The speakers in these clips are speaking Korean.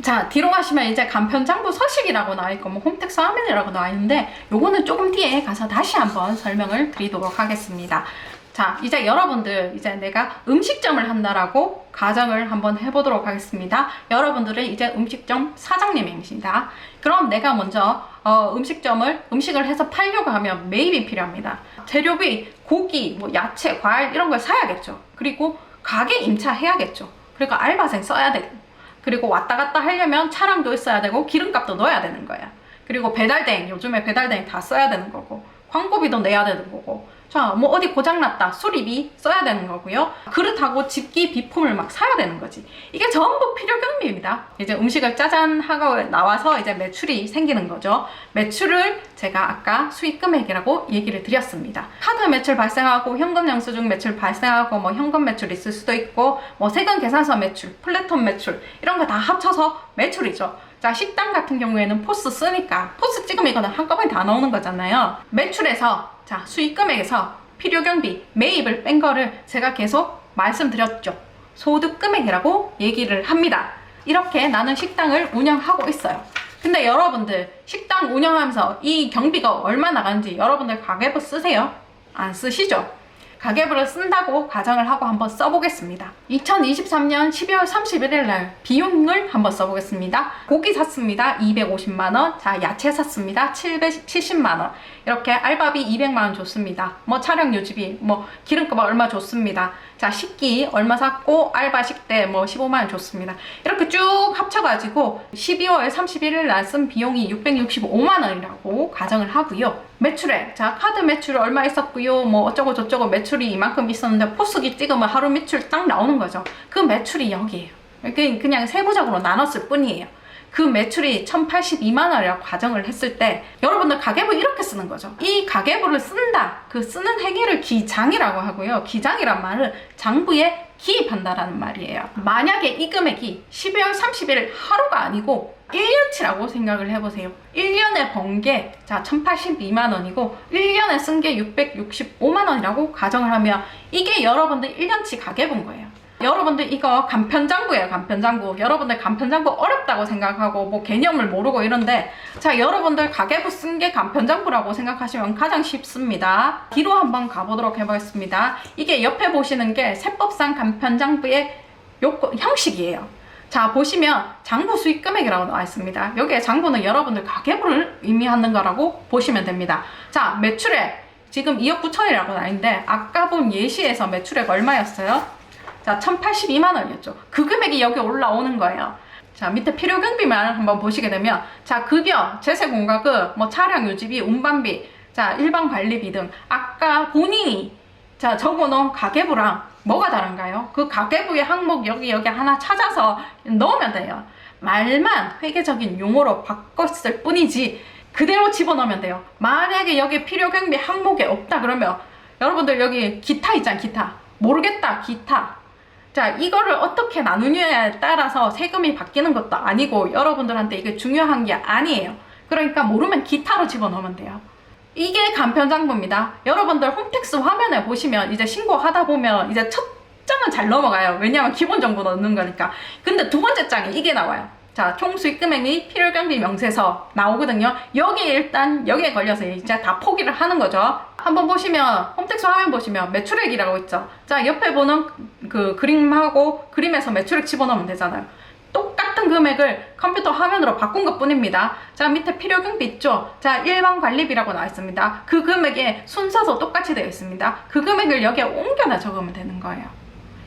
자, 뒤로 가시면 이제 간편장부 서식이라고 나와있고 뭐 홈택스 화면이라고 나와있는데 요거는 조금 뒤에 가서 다시 한번 설명을 드리도록 하겠습니다. 자, 이제 여러분들 이제 내가 음식점을 한다라고 가정을 한번 해보도록 하겠습니다. 여러분들은 이제 음식점 사장님이십니다. 그럼 내가 먼저 음식을 해서 팔려고 하면 매입이 필요합니다. 재료비, 고기, 뭐 야채, 과일 이런 걸 사야겠죠. 그리고 가게 임차해야겠죠. 그리고 알바생 써야 되고, 그리고 왔다 갔다 하려면 차량도 있어야 되고 기름값도 넣어야 되는 거야. 그리고 배달대행, 요즘에 배달대행 다 써야 되는 거고, 광고비도 내야 되는 거고, 자, 뭐 어디 고장났다, 수리비 써야 되는 거고요. 그릇하고 집기, 비품을 막 사야 되는 거지. 이게 전부 필요 경비입니다. 이제 음식을 짜잔 하고 나와서 이제 매출이 생기는 거죠. 매출을 제가 아까 수익 금액이라고 얘기를 드렸습니다. 카드 매출 발생하고 현금 영수증 매출 발생하고 뭐 현금 매출 있을 수도 있고 뭐 세금 계산서 매출, 플랫폼 매출 이런 거 다 합쳐서 매출이죠. 자, 식당 같은 경우에는 포스 쓰니까 포스 찍으면 이거는 한꺼번에 다 나오는 거잖아요. 매출에서 자, 수익 금액에서 필요 경비, 매입을 뺀 거를 제가 계속 말씀드렸죠. 소득 금액이라고 얘기를 합니다. 이렇게 나는 식당을 운영하고 있어요. 근데 여러분들 식당 운영하면서 이 경비가 얼마 나가는지 여러분들 가계부 쓰세요? 안 쓰시죠? 가계부를 쓴다고 가정을 하고 한번 써보겠습니다. 2023년 12월 31일 날 비용을 한번 써보겠습니다. 고기 샀습니다. 250만원. 자, 야채 샀습니다. 770만원. 이렇게 알바비 200만원 줬습니다. 뭐 촬영 유지비, 뭐 기름값 얼마 줬습니다. 자, 식기 얼마 샀고 알바 식대 뭐 15만원 줬습니다. 이렇게 쭉 합쳐가지고 12월 31일 날 쓴 비용이 665만원이라고 가정을 하고요. 매출액, 자, 카드 매출 얼마 있었고요. 뭐 어쩌고 저쩌고 매출이 이만큼 있었는데 포스기 찍으면 하루 매출 딱 나오는 거죠. 그 매출이 여기에요. 그냥 세부적으로 나눴을 뿐이에요. 그 매출이 1082만원이라고 가정을 했을 때 여러분들 가계부 이렇게 쓰는 거죠. 이 가계부를 쓴다. 그 쓰는 행위를 기장이라고 하고요. 기장이란 말은 장부에 기입한다라는 말이에요. 만약에 이 금액이 12월 30일 하루가 아니고 1년치라고 생각을 해보세요. 1년에 번 게 자 1082만원이고 1년에 쓴 게 665만원이라고 가정을 하면 이게 여러분들 1년치 가계부인 거예요. 여러분들 이거 간편장부예요. 간편장부. 여러분들 간편장부 어렵다고 생각하고 뭐 개념을 모르고 이런데 자, 여러분들 가계부 쓴 게 간편장부라고 생각하시면 가장 쉽습니다. 뒤로 한번 가보도록 해보겠습니다. 이게 옆에 보시는 게 세법상 간편장부의 형식이에요. 자, 보시면 장부 수익 금액이라고 나와 있습니다. 여기에 장부는 여러분들 가계부를 의미하는 거라고 보시면 됩니다. 자, 매출액 지금 2억 9천이라고 나와 있는데 아까 본 예시에서 매출액 얼마였어요? 자, 1082만원이었죠. 그 금액이 여기 올라오는 거예요. 자, 밑에 필요 경비만 한번 보시게 되면 자, 급여, 제세 공과금, 뭐 차량 유지비, 운반비, 자, 일반 관리비 등 아까 본인이 자, 적어놓은 가계부랑 뭐가 다른가요? 그 가계부의 항목 여기 하나 찾아서 넣으면 돼요. 말만 회계적인 용어로 바꿨을 뿐이지 그대로 집어넣으면 돼요. 만약에 여기 필요 경비 항목에 없다 그러면 여러분들 여기 기타 있잖아요. 기타. 모르겠다. 기타. 자, 이거를 어떻게 나누냐에 따라서 세금이 바뀌는 것도 아니고 여러분들한테 이게 중요한 게 아니에요. 그러니까 모르면 기타로 집어넣으면 돼요. 이게 간편장부입니다. 여러분들 홈택스 화면에 보시면 이제 신고하다 보면 이제 첫 장은 잘 넘어가요. 왜냐하면 기본 정보 넣는 거니까. 근데 두 번째 장에 이게 나와요. 자, 총수익 금액이 필요경비 명세서 나오거든요. 여기에 걸려서 이제 다 포기를 하는 거죠. 한번 보시면 홈택스 화면 보시면 매출액이라고 있죠. 자, 옆에 보는 그 그림하고 그림에서 매출액 집어넣으면 되잖아요. 똑같은 금액을 컴퓨터 화면으로 바꾼 것 뿐입니다. 자, 밑에 필요 경비 있죠. 자, 일반 관리비라고 나와 있습니다. 그 금액에 순서도 똑같이 되어 있습니다. 그 금액을 여기에 옮겨다 적으면 되는 거예요.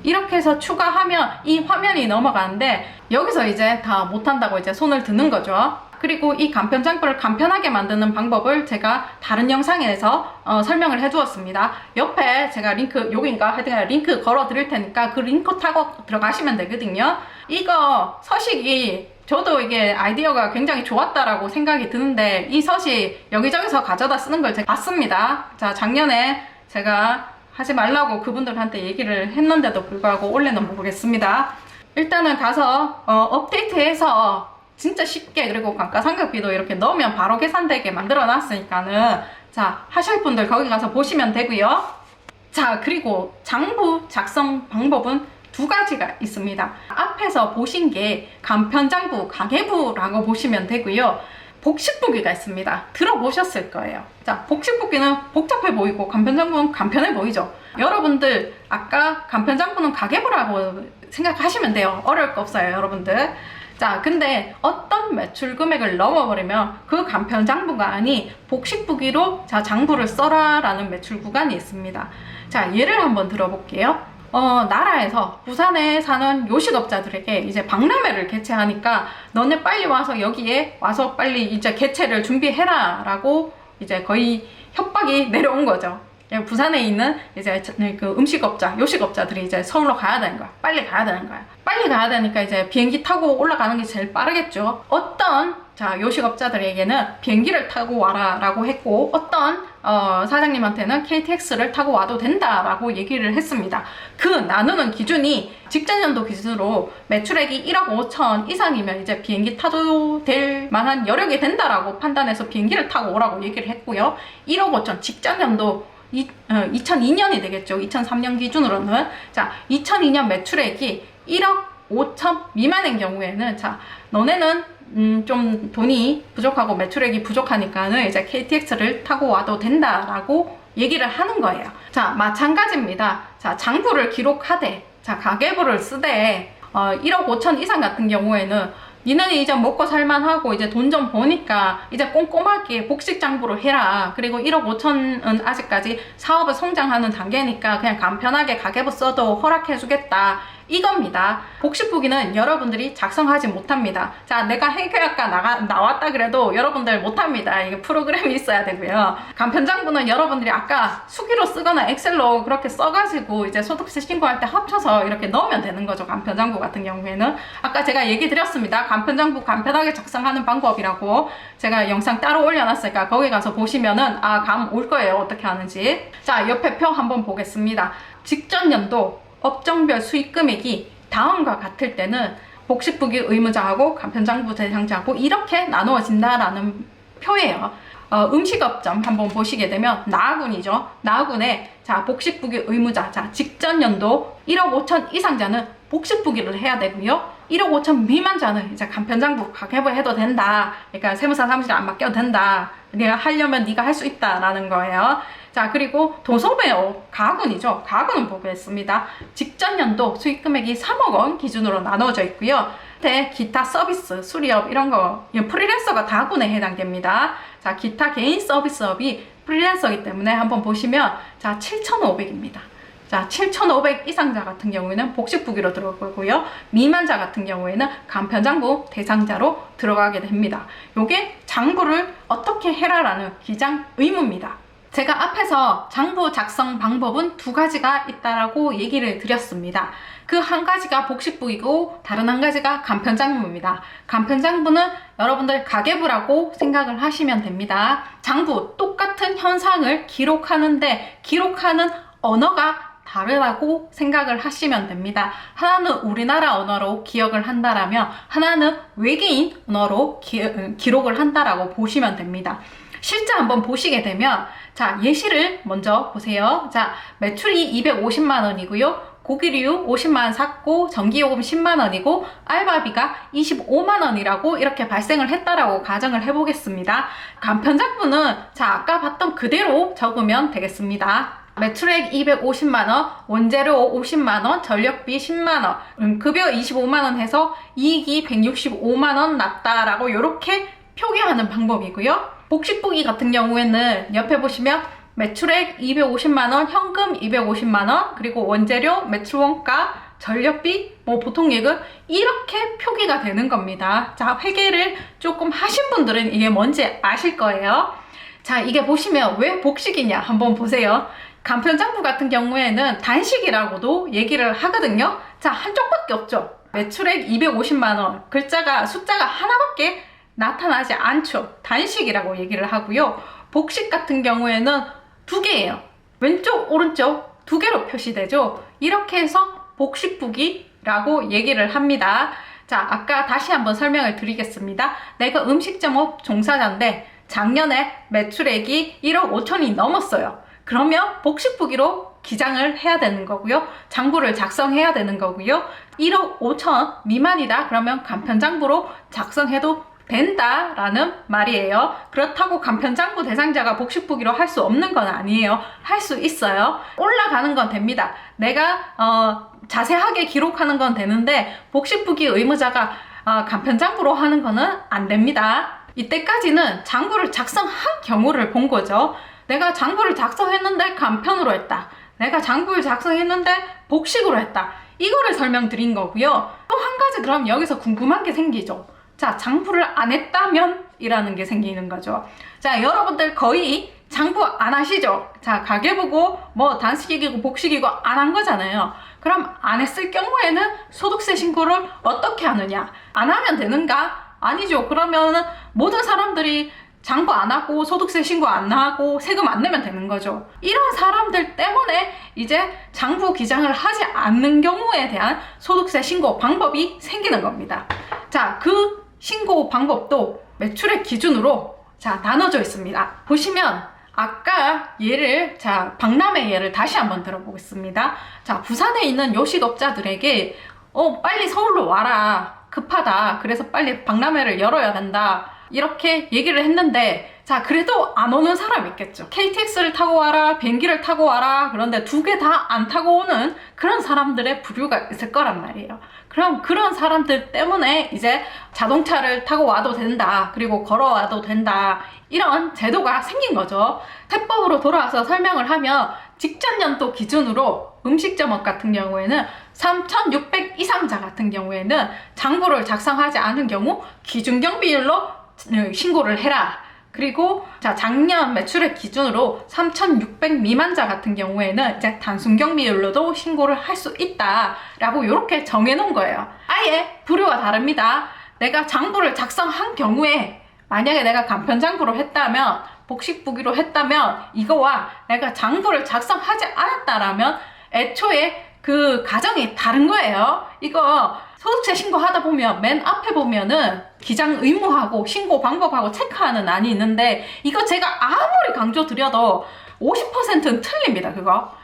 이렇게 해서 추가하면 이 화면이 넘어가는데 여기서 이제 다 못한다고 이제 손을 드는 거죠. 그리고 이 간편장부를 간편하게 만드는 방법을 제가 다른 영상에서 설명을 해주었습니다. 옆에 제가 링크, 여기인가 하여튼 링크 걸어 드릴 테니까 그 링크 타고 들어가시면 되거든요. 이거 서식이 저도 이게 아이디어가 굉장히 좋았다라고 생각이 드는데 이 서식 여기저기서 가져다 쓰는 걸 제가 봤습니다. 자, 작년에 제가 하지 말라고 그분들한테 얘기를 했는데도 불구하고 올해는 모르겠습니다. 일단은 가서 업데이트해서 진짜 쉽게 그리고 감가상각비도 이렇게 넣으면 바로 계산되게 만들어 놨으니까는 자, 하실 분들 거기 가서 보시면 되고요. 자, 그리고 장부 작성 방법은 두 가지가 있습니다. 앞에서 보신 게 간편장부, 가계부라고 보시면 되고요. 복식부기가 있습니다. 들어보셨을 거예요. 자, 복식부기는 복잡해 보이고 간편장부는 간편해 보이죠. 여러분들 아까 간편장부는 가계부라고 생각하시면 돼요. 어려울 거 없어요, 여러분들. 자, 근데 어떤 매출 금액을 넘어버리면 그 간편장부가 아닌 복식부기로 자, 장부를 써라 라는 매출 구간이 있습니다. 자, 예를 한번 들어볼게요. 나라에서 부산에 사는 요식업자들에게 이제 박람회를 개최하니까 너네 빨리 와서 여기에 와서 빨리 이제 개최를 준비해라 라고 이제 거의 협박이 내려온 거죠. 부산에 있는 이제 그 음식업자, 요식업자들이 이제 서울로 가야 되는 거야. 빨리 가야 되는 거야. 빨리 가야 되니까 이제 비행기 타고 올라가는 게 제일 빠르겠죠. 어떤 자, 요식업자들에게는 비행기를 타고 와라 라고 했고, 어떤 사장님한테는 KTX를 타고 와도 된다 라고 얘기를 했습니다. 그 나누는 기준이 직전 연도 기준으로 매출액이 1억 5천 이상이면 이제 비행기 타도 될 만한 여력이 된다라고 판단해서 비행기를 타고 오라고 얘기를 했고요. 1억 5천 직전 연도 2002년이 되겠죠. 2003년 기준으로는. 자, 2002년 매출액이 1억 5천 미만인 경우에는 자, 너네는 좀 돈이 부족하고 매출액이 부족하니까는 이제 KTX를 타고 와도 된다라고 얘기를 하는 거예요. 자, 마찬가지입니다. 자, 장부를 기록하되, 자, 가계부를 쓰되, 1억 5천 이상 같은 경우에는 니네는 이제 먹고 살만하고 이제 돈 좀 버니까 이제 꼼꼼하게 복식장부를 해라. 그리고 1억 5천은 아직까지 사업을 성장하는 단계니까 그냥 간편하게 가계부 써도 허락해주겠다. 이겁니다. 복식부기는 여러분들이 작성하지 못합니다. 자, 내가 회계학과 나왔다 그래도 여러분들 못합니다. 이게 프로그램이 있어야 되고요. 간편장부는 여러분들이 아까 수기로 쓰거나 엑셀로 그렇게 써가지고 이제 소득세 신고할 때 합쳐서 이렇게 넣으면 되는 거죠. 간편장부 같은 경우에는. 아까 제가 얘기 드렸습니다. 간편장부 간편하게 작성하는 방법이라고 제가 영상 따로 올려놨으니까 거기 가서 보시면은 감 올 거예요. 어떻게 하는지. 자, 옆에 표 한번 보겠습니다. 직전 연도 업종별 수익 금액이 다음과 같을 때는 복식부기 의무자하고 간편장부 대상자하고 이렇게 나누어진다라는 표예요. 음식업점 한번 보시게 되면 나아군이죠. 나아군에 자, 복식부기 의무자, 자, 직전 연도 1억 5천 이상자는 복식부기를 해야 되고요. 1억 5천 미만자는 이제 간편장부 가계부 해도 된다. 그러니까 세무사 사무실에 안 맡겨도 된다. 네가 하려면 네가 할 수 있다라는 거예요. 자, 그리고 도소매업 가군이죠. 가군은 보겠습니다. 직전 연도 수익 금액이 3억 원 기준으로 나눠져 있고요. 기타 서비스, 수리업 이런 거 프리랜서가 다군에 해당됩니다. 자, 기타 개인 서비스업이 프리랜서이기 때문에 한번 보시면 자, 7,500입니다. 자, 7,500 이상자 같은 경우에는 복식부기로 들어가고요. 미만자 같은 경우에는 간편장부 대상자로 들어가게 됩니다. 요게 장부를 어떻게 해라라는 기장 의무입니다. 제가 앞에서 장부 작성 방법은 두 가지가 있다라고 얘기를 드렸습니다. 그 한 가지가 복식부이고 다른 한 가지가 간편장부입니다. 간편장부는 여러분들 가계부라고 생각을 하시면 됩니다. 장부 똑같은 현상을 기록하는데 기록하는 언어가 다르다고 생각을 하시면 됩니다. 하나는 우리나라 언어로 기억을 한다라면 하나는 외계인 언어로 기록을 한다라고 보시면 됩니다. 실제 한번 보시게 되면 자, 예시를 먼저 보세요. 자, 매출이 250만 원이고요. 고기류 50만 원 샀고 전기요금 10만 원이고 알바비가 25만 원이라고 이렇게 발생을 했다라고 가정을 해보겠습니다. 간편장부는 자, 아까 봤던 그대로 적으면 되겠습니다. 매출액 250만원, 원재료 50만원, 전력비 10만원, 급여 25만원 해서 이익이 165만원 났다라고 이렇게 표기하는 방법이고요. 복식부기 같은 경우에는 옆에 보시면 매출액 250만원, 현금 250만원, 그리고 원재료, 매출원가, 전력비, 보통 예금 이렇게 표기가 되는 겁니다. 자, 회계를 조금 하신 분들은 이게 뭔지 아실 거예요. 자, 이게 보시면 왜 복식이냐 한번 보세요. 간편장부 같은 경우에는 단식이라고도 얘기를 하거든요. 자, 한쪽밖에 없죠. 매출액 250만원, 숫자가 하나밖에 나타나지 않죠. 단식이라고 얘기를 하고요. 복식 같은 경우에는 두 개예요. 왼쪽, 오른쪽 두 개로 표시되죠. 이렇게 해서 복식부기라고 얘기를 합니다. 자, 아까 다시 한번 설명을 드리겠습니다. 내가 음식점업 종사자인데 작년에 매출액이 1억 5천이 넘었어요. 그러면 복식부기로 기장을 해야 되는 거고요. 장부를 작성해야 되는 거고요. 1억 5천 미만이다 그러면 간편장부로 작성해도 된다라는 말이에요. 그렇다고 간편장부 대상자가 복식부기로 할 수 없는 건 아니에요. 할 수 있어요. 올라가는 건 됩니다. 내가 자세하게 기록하는 건 되는데 복식부기 의무자가 간편장부로 하는 거는 안 됩니다. 이때까지는 장부를 작성한 경우를 본 거죠. 내가 장부를 작성했는데 간편으로 했다. 내가 장부를 작성했는데 복식으로 했다. 이거를 설명드린 거고요. 또 한 가지 그럼 여기서 궁금한 게 생기죠. 자, 장부를 안 했다면 이라는 게 생기는 거죠. 자, 여러분들 거의 장부 안 하시죠? 자, 가계부고 뭐 단식이고 복식이고 안 한 거잖아요. 그럼 안 했을 경우에는 소득세 신고를 어떻게 하느냐? 안 하면 되는가? 아니죠. 그러면 모든 사람들이 장부 안 하고 소득세 신고 안 하고 세금 안 내면 되는 거죠. 이런 사람들 때문에 이제 장부 기장을 하지 않는 경우에 대한 소득세 신고 방법이 생기는 겁니다. 자, 그 신고 방법도 매출액 기준으로 자 나눠져 있습니다. 보시면 아까 예를 박람회 예를 다시 한번 들어보겠습니다. 자, 부산에 있는 요식업자들에게 빨리 서울로 와라, 급하다, 그래서 빨리 박람회를 열어야 된다 이렇게 얘기를 했는데, 자 그래도 안 오는 사람이 있겠죠. KTX를 타고 와라, 비행기를 타고 와라, 그런데 두 개 다 안 타고 오는 그런 사람들의 부류가 있을 거란 말이에요. 그럼 그런 사람들 때문에 이제 자동차를 타고 와도 된다, 그리고 걸어와도 된다, 이런 제도가 생긴 거죠. 세법으로 돌아와서 설명을 하면 직전 연도 기준으로 음식점업 같은 경우에는 3,600 이상자 같은 경우에는 장부를 작성하지 않은 경우 기준경 비율로 신고를 해라. 그리고 자, 작년 매출액 기준으로 3,600 미만자 같은 경우에는 이제 단순경 비율로도 신고를 할 수 있다라고 이렇게 정해놓은 거예요. 아예 부류가 다릅니다. 내가 장부를 작성한 경우에 만약에 내가 간편장부로 했다면, 복식부기로 했다면, 이거와 내가 장부를 작성하지 않았다라면 애초에 그 가정이 다른 거예요. 이거 소득세 신고하다 보면 맨 앞에 보면은 기장 의무하고 신고 방법하고 체크하는 안이 있는데, 이거 제가 아무리 강조드려도 50%는 틀립니다. 그거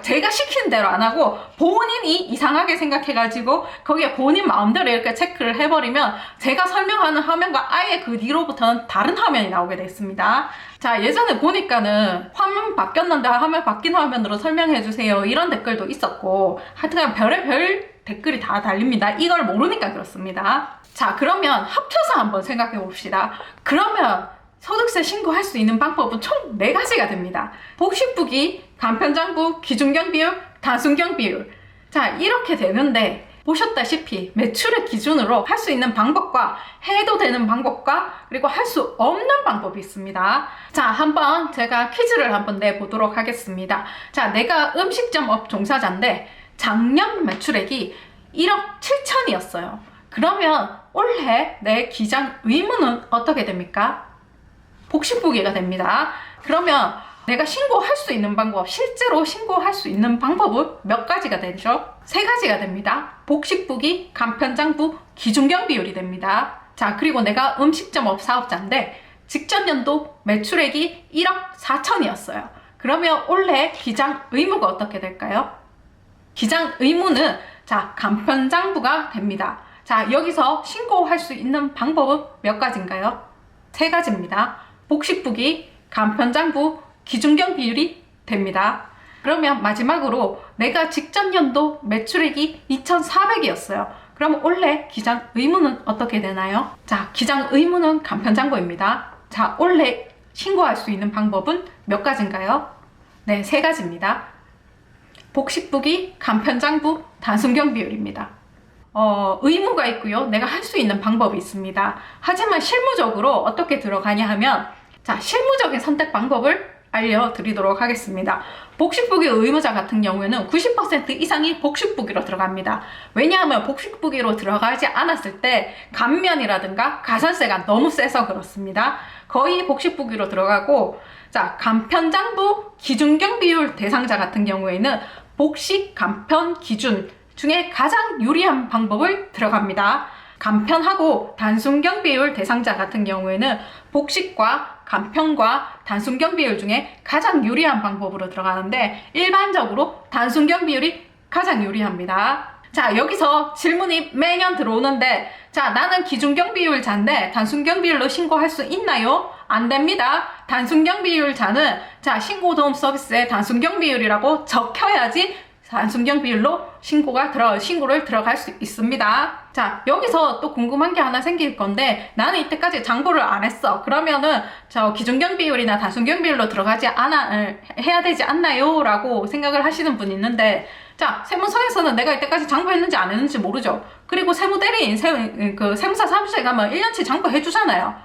제가 시키는 대로 안 하고 본인이 이상하게 생각해가지고 거기에 본인 마음대로 이렇게 체크를 해버리면 제가 설명하는 화면과 아예 그 뒤로부터는 다른 화면이 나오게 됐습니다. 자, 예전에 보니까는 화면 바뀌었는데 화면 바뀐 화면으로 설명해주세요 이런 댓글도 있었고, 하여튼 별의별 댓글이 다 달립니다. 이걸 모르니까 그렇습니다. 자, 그러면 합쳐서 한번 생각해 봅시다. 그러면 소득세 신고할 수 있는 방법은 총 4가지가 됩니다. 복식부기, 간편장부, 기준경 비율, 단순경 비율. 자, 이렇게 되는데 보셨다시피 매출액 기준으로 할 수 있는 방법과 해도 되는 방법과 그리고 할 수 없는 방법이 있습니다. 자, 한번 제가 퀴즈를 한번 내보도록 하겠습니다. 자, 내가 음식점업 종사자인데 작년 매출액이 1억 7천이었어요. 그러면 올해 내 기장 의무는 어떻게 됩니까? 복식부기가 됩니다. 그러면 내가 신고할 수 있는 방법, 실제로 신고할 수 있는 방법은 몇 가지가 되죠? 3가지가 됩니다. 복식부기, 간편장부, 기준경 비율이 됩니다. 자, 그리고 내가 음식점업 사업자인데 직전 연도 매출액이 1억 4천이었어요. 그러면 올해 기장 의무가 어떻게 될까요? 기장 의무는 자, 간편장부가 됩니다. 자, 여기서 신고할 수 있는 방법은 몇 가지인가요? 3가지입니다. 복식부기, 간편장부, 기준경 비율이 됩니다. 그러면 마지막으로 내가 직전 연도 매출액이 2,400이었어요. 그럼 올해 기장 의무는 어떻게 되나요? 자, 기장 의무는 간편장부입니다. 자, 올해 신고할 수 있는 방법은 몇 가지인가요? 네, 3가지입니다. 복식부기, 간편장부, 단순경 비율입니다. 의무가 있고요. 내가 할 수 있는 방법이 있습니다. 하지만 실무적으로 어떻게 들어가냐 하면, 자, 실무적인 선택 방법을 알려드리도록 하겠습니다. 복식부기 의무자 같은 경우에는 90% 이상이 복식부기로 들어갑니다. 왜냐하면 복식부기로 들어가지 않았을 때 감면이라든가 가산세가 너무 세서 그렇습니다. 거의 복식부기로 들어가고, 자, 간편장부 기준경 비율 대상자 같은 경우에는 복식, 간편, 기준 중에 가장 유리한 방법을 들어갑니다. 간편하고 단순경 비율 대상자 같은 경우에는 복식과 간편과 단순경 비율 중에 가장 유리한 방법으로 들어가는데 일반적으로 단순경 비율이 가장 유리합니다. 자, 여기서 질문이 매년 들어오는데, 자, 나는 기준경 비율자인데 단순경 비율로 신고할 수 있나요? 안 됩니다. 단순경 비율자는 자, 신고도움 서비스에 단순경 비율이라고 적혀야지 단순경 비율로 신고를 들어갈 수 있습니다. 자, 여기서 또 궁금한 게 하나 생길 건데, 나는 이때까지 장부를 안 했어. 그러면은 저 기준경 비율이나 단순경 비율로 해야 되지 않나요? 라고 생각을 하시는 분이 있는데, 자, 세무서에서는 내가 이때까지 장부했는지 안 했는지 모르죠. 그리고 세무대리인, 세무사 사무실에 가면 1년치 장부해 주잖아요.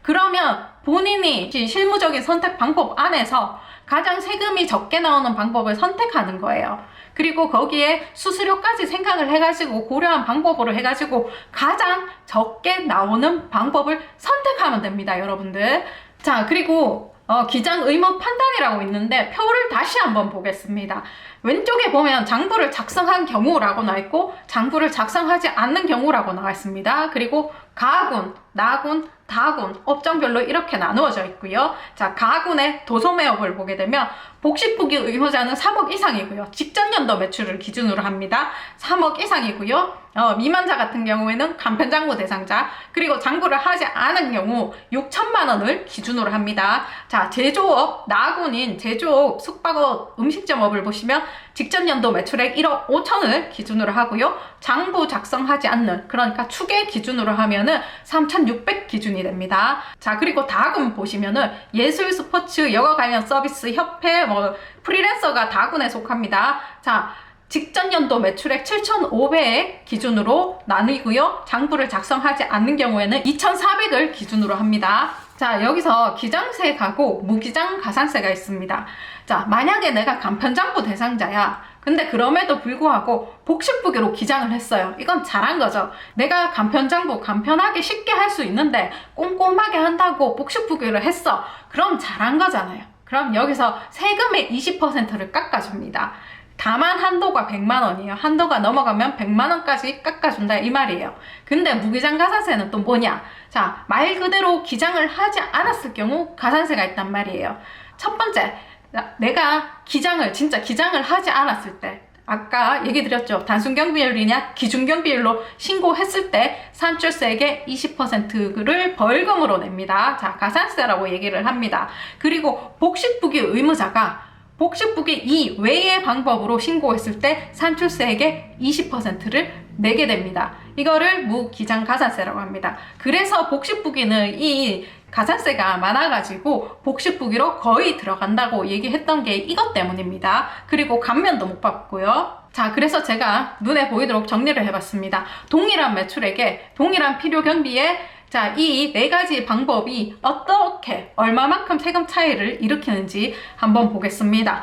그러면 본인이 실무적인 선택 방법 안에서 가장 세금이 적게 나오는 방법을 선택하는 거예요. 그리고 거기에 수수료까지 생각을 해가지고 고려한 방법으로 해가지고 가장 적게 나오는 방법을 선택하면 됩니다, 여러분들. 자, 그리고 기장 의무 판단이라고 있는데 표를 다시 한번 보겠습니다. 왼쪽에 보면 장부를 작성한 경우라고 나와 있고 장부를 작성하지 않는 경우라고 나와 있습니다. 그리고 가군, 나군, 다군, 업종별로 이렇게 나누어져 있고요. 자, 가군의 도소매업을 보게 되면 복식부기 의무자는 3억 이상이고요. 직전 연도 매출을 기준으로 합니다. 3억 이상이고요. 미만자 같은 경우에는 간편장부 대상자, 그리고 장부를 하지 않은 경우 6천만 원을 기준으로 합니다. 자, 제조업, 나군인 제조업, 숙박업, 음식점업을 보시면 직전 연도 매출액 1억 5천을 기준으로 하고요. 장부 작성하지 않는, 그러니까 추계 기준으로 하면은 3,600 기준이 됩니다. 자, 그리고 다군 보시면은 예술, 스포츠, 여가 관련 서비스, 협회, 프리랜서가 다군에 속합니다. 자, 직전 연도 매출액 7,500 기준으로 나누고요. 장부를 작성하지 않는 경우에는 2,400을 기준으로 합니다. 자, 여기서 기장세가고 무기장 가산세가 있습니다. 자, 만약에 내가 간편장부 대상자야. 근데 그럼에도 불구하고 복식부기로 기장을 했어요. 이건 잘한 거죠. 내가 간편장부 간편하게 쉽게 할 수 있는데 꼼꼼하게 한다고 복식부기를 했어. 그럼 잘한 거잖아요. 그럼 여기서 세금의 20%를 깎아줍니다. 다만 한도가 100만 원이에요. 한도가 넘어가면 100만 원까지 깎아준다 이 말이에요. 근데 무기장 가산세는 또 뭐냐? 자, 말 그대로 기장을 하지 않았을 경우 가산세가 있단 말이에요. 첫 번째, 내가 진짜 기장을 하지 않았을 때, 아까 얘기 드렸죠. 단순경 비율이냐 기준경 비율로 신고했을 때 산출세액의 20%를 벌금으로 냅니다. 자, 가산세라고 얘기를 합니다. 그리고 복식부기 의무자가 복식부기 이외의 방법으로 신고했을 때 산출세액의 20%를 내게 됩니다. 이거를 무기장 가산세라고 합니다. 그래서 복식부기는 이 가산세가 많아가지고 복식부기로 거의 들어간다고 얘기했던 게 이것 때문입니다. 그리고 감면도 못 받고요. 자, 그래서 제가 눈에 보이도록 정리를 해봤습니다. 동일한 매출액에 동일한 필요 경비에 자, 이 네 가지 방법이 어떻게 얼마만큼 세금 차이를 일으키는지 한번 보겠습니다.